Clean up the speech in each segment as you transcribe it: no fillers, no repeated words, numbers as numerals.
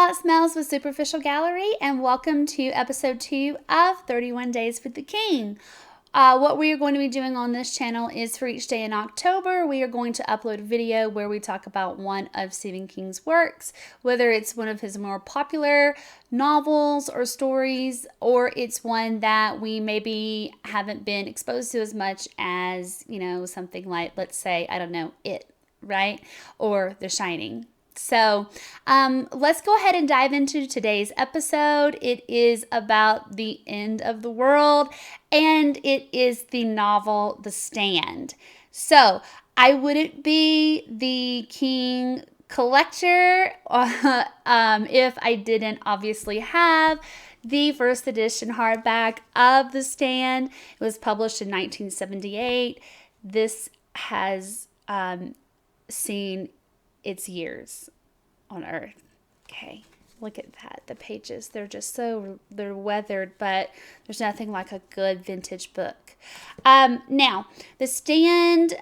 y'all, it's Mells with Superficial Gallery, and welcome to episode 2 of 31 Days with the King. What we are going to be doing on this channel is for each day in October, we are going to upload a video where we talk about one of Stephen King's works, whether it's one of his more popular novels or stories, or it's one that we maybe haven't been exposed to as much as, something like, let's say, I don't know, It, right? Or The Shining. So let's go ahead and dive into today's episode. It is about the end of the world, and it is the novel The Stand. So I wouldn't be the King collector if I didn't obviously have the first edition hardback of The Stand. It was published in 1978. This has seen its years on Earth. Okay, look at that. The pages, they're weathered, but there's nothing like a good vintage book. Now, The Stand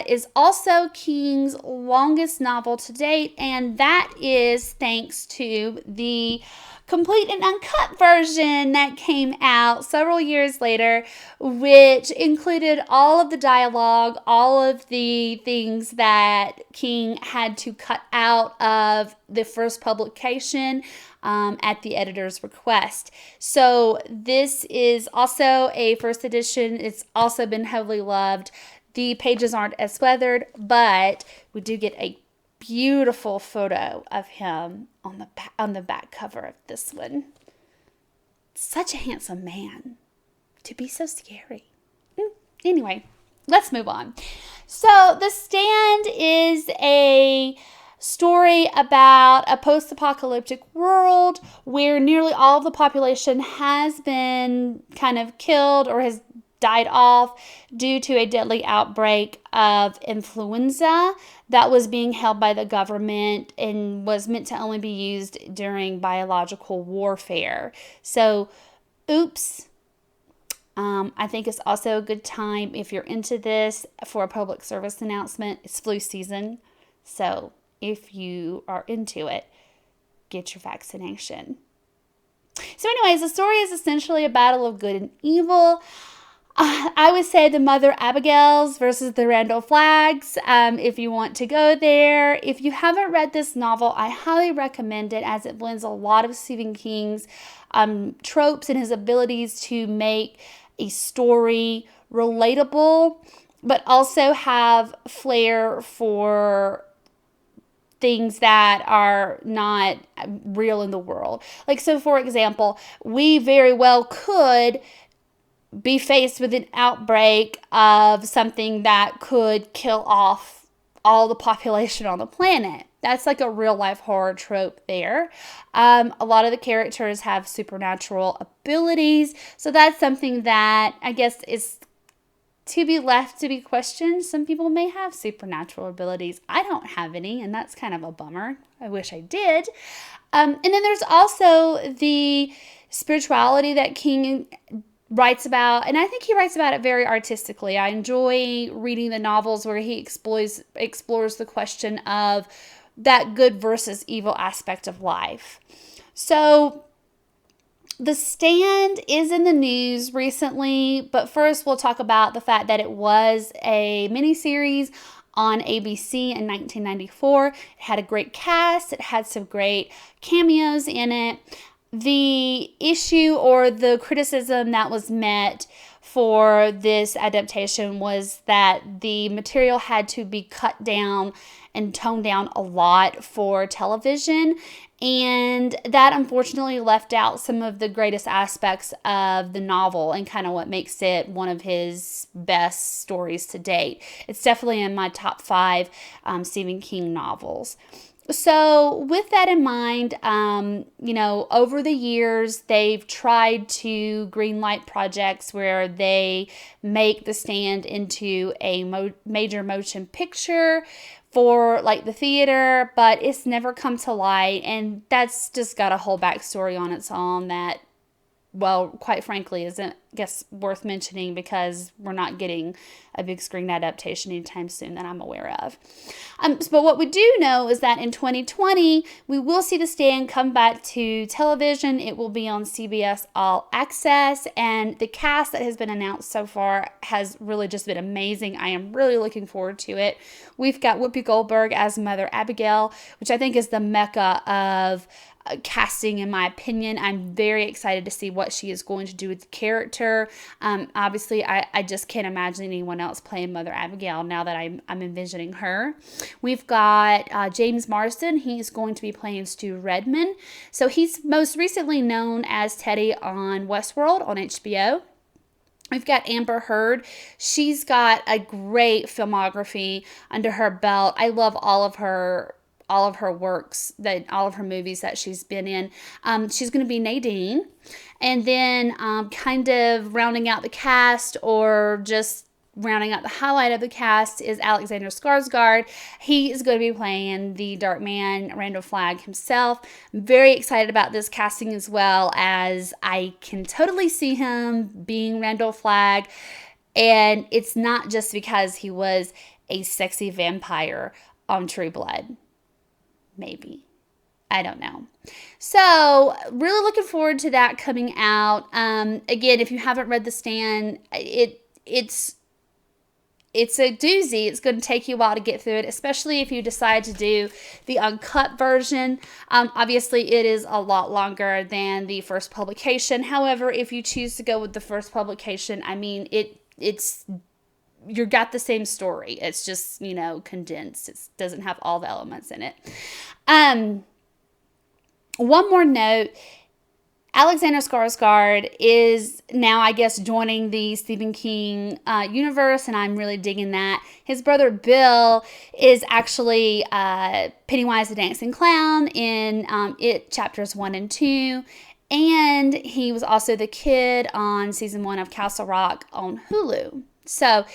is also King's longest novel to date, and that is thanks to the complete and uncut version that came out several years later, which included all of the dialogue, all of the things that King had to cut out of the first publication at the editor's request. So this is also a first edition. It's also been heavily loved. The pages aren't as weathered, but we do get a beautiful photo of him on the back cover of this one. Such a handsome man to be so scary. Anyway, let's move on. So The Stand is a story about a post-apocalyptic world where nearly all of the population has been kind of killed or has died off due to a deadly outbreak of influenza that was being held by the government and was meant to only be used during biological warfare. So, oops. I think it's also a good time, if you're into this, for a public service announcement. It's flu season. So, if you are into it, get your vaccination. So anyways, the story is essentially a battle of good and evil. I would say the Mother Abigail's versus the Randall Flaggs, if you want to go there. If you haven't read this novel, I highly recommend it, as it blends a lot of Stephen King's tropes and his abilities to make a story relatable, but also have flair for things that are not real in the world. Like, so for example, we very well could be faced with an outbreak of something that could kill off all the population on the planet. That's like a real life horror trope there. A lot of the characters have supernatural abilities. So that's something that I guess is to be left to be questioned. Some people may have supernatural abilities. I don't have any, and that's kind of a bummer. I wish I did. And then there's also the spirituality that King writes about, and I think he writes about it very artistically. I enjoy reading the novels where he explores the question of that good versus evil aspect of life. So The Stand is in the news recently, but first we'll talk about the fact that it was a miniseries on ABC in 1994. It had a great cast. It had some great cameos in it. The issue or the criticism that was met for this adaptation was that the material had to be cut down and toned down a lot for television, and that unfortunately left out some of the greatest aspects of the novel and kind of what makes it one of his best stories to date. It's definitely in my top 5 Stephen King novels. So with that in mind, over the years, they've tried to greenlight projects where they make The Stand into a major motion picture for like the theater, but it's never come to light. And that's just got a whole backstory on its own that well, quite frankly, isn't, I guess, worth mentioning because we're not getting a big screen adaptation anytime soon that I'm aware of. But what we do know is that in 2020, we will see The Stand come back to television. It will be on CBS All Access, and the cast that has been announced so far has really just been amazing. I am really looking forward to it. We've got Whoopi Goldberg as Mother Abigail, which I think is the mecca of casting, in my opinion. I'm very excited to see what she is going to do with the character. Obviously, I just can't imagine anyone else playing Mother Abigail now that I'm envisioning her. We've got James Marsden. He's going to be playing Stu Redman. So he's most recently known as Teddy on Westworld on HBO. We've got Amber Heard. She's got a great filmography under her belt. I love all of her works, all of her movies that she's been in. She's going to be Nadine. And then kind of rounding out the cast, or just rounding out the highlight of the cast, is Alexander Skarsgård. He is going to be playing the Dark Man, Randall Flagg himself. I'm very excited about this casting, as well as I can totally see him being Randall Flagg. And it's not just because he was a sexy vampire on True Blood. Maybe. I don't know. So, really looking forward to that coming out. Again, if you haven't read The Stand, it's a doozy. It's going to take you a while to get through it, especially if you decide to do the uncut version. Obviously, it is a lot longer than the first publication. However, if you choose to go with the first publication, I mean, it's you got the same story. It's just, condensed. It doesn't have all the elements in it. One more note. Alexander Skarsgård is now, I guess, joining the Stephen King universe, and I'm really digging that. His brother Bill is actually Pennywise the Dancing Clown in It Chapters 1 and 2. And he was also the kid on season 1 of Castle Rock on Hulu. So,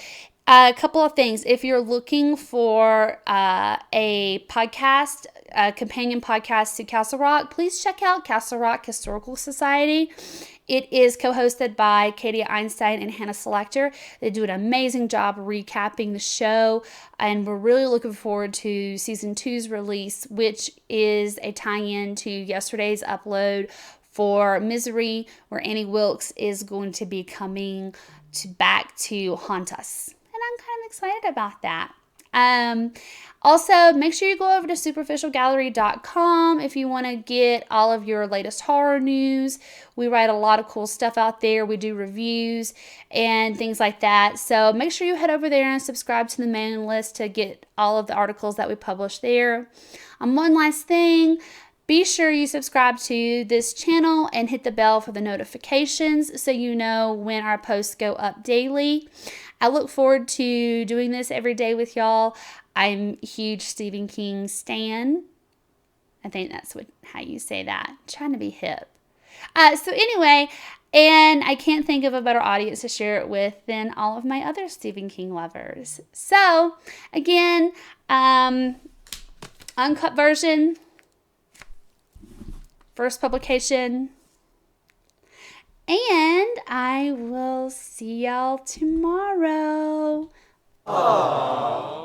a couple of things. If you're looking for a podcast, a companion podcast to Castle Rock, please check out Castle Rock Historical Society. It is co-hosted by Katie Einstein and Hannah Selector. They do an amazing job recapping the show, and we're really looking forward to season 2's release, which is a tie-in to yesterday's upload for Misery, where Annie Wilkes is going to be coming back to haunt us. And I'm kind of excited about that. Also, make sure you go over to superficialgallery.com if you want to get all of your latest horror news. We write a lot of cool stuff out there. We do reviews and things like that. So make sure you head over there and subscribe to the mailing list to get all of the articles that we publish there. One last thing. Be sure you subscribe to this channel and hit the bell for the notifications so you know when our posts go up daily. I look forward to doing this every day with y'all. I'm a huge Stephen King stan. I think that's how you say that. I'm trying to be hip. So anyway, and I can't think of a better audience to share it with than all of my other Stephen King lovers. So, again, uncut version, first publication, and I will see y'all tomorrow. Aww.